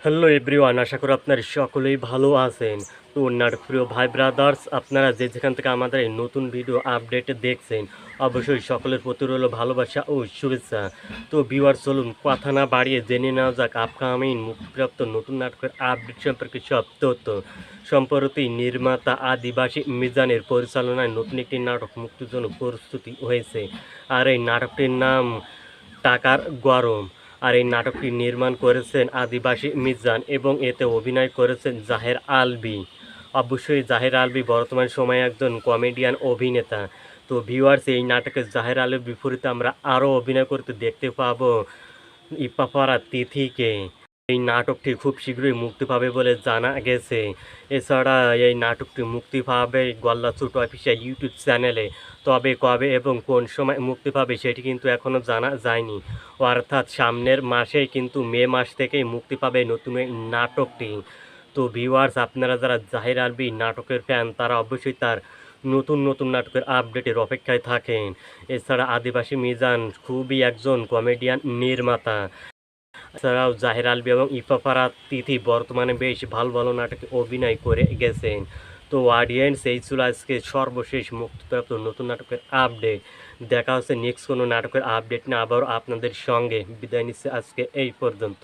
Hello everyone, আশা করি আপনারা সকলেই ভালো আছেন। তো প্রিয় ভাই ব্রাদার্স, আপনারা যেখান থেকে আমাদের এই নতুন ভিডিও আপডেট দেখছেন, অবশ্যই সকলের প্রতি রইল ভালোবাসা ও শুভেচ্ছা। তো ভিউয়ার, চলুন কথা না বাড়িয়ে জেনে নেওয়া যাক আপকামিং মুক্তিপ্রাপ্ত নতুন নাটকের আপডেট সম্পর্কে সব তথ্য। সম্প্রতি নির্মাতা আদিবাসী মিজানের পরিচালনায় নতুন একটি নাটক মুক্তির জন্য প্রস্তুতি হয়েছে, আর এই নাটকটির নাম টাকার গরম। আর এই নাটকটি নির্মাণ করেছেন আদিবাসী মিজান এবং এতে অভিনয় করেছেন জাহের আলভী। অবশ্যই জাহের আলভী বর্তমান সময়ে একজন কমেডিয়ান অভিনেতা। তো ভিউয়ার্স, এই নাটকে জাহের আলভীর বিপরীতে আমরা আরও অভিনয় করতে দেখতে পাবো ইপাফারা তিথিকে। এই নাটকটি খুব শীঘ্রই মুক্তি পাবে বলে জানা গেছে। এছাড়া এই নাটকটি মুক্তি পাবে গল্লা ছোট অফিসিয়াল ইউটিউব চ্যানেলে। তবে কবে এবং কোন সময় মুক্তি পাবে সেটি কিন্তু এখনও জানা যায়নি। অর্থাৎ সামনের মাসেই কিন্তু মে মাস থেকেই মুক্তি পাবে নতুন এই নাটকটি। তো ভিউয়ার্স, আপনারা যারা জাহির আলভী নাটকের ফ্যান, তারা অবশ্যই তার নতুন নতুন নাটকের আপডেটের অপেক্ষায় থাকেন। এছাড়া আদিবাসী মিজান খুবই একজন কমেডিয়ান নির্মাতা। এছাড়াও জাহের আলভী এবং ইফাফারা তিথি বর্তমানে বেশ ভালো ভালো নাটকে অভিনয় করে গেছেন। তো অডিয়েন্স, এই ছিল আজকে সর্বশেষ মুক্তিপ্রাপ্ত নতুন নাটকের আপডেট। দেখা হচ্ছে নেক্সট কোনো নাটকের আপডেট না আবারও আপনাদের সঙ্গে। বিদায় নিচ্ছে আজকে এই পর্যন্ত।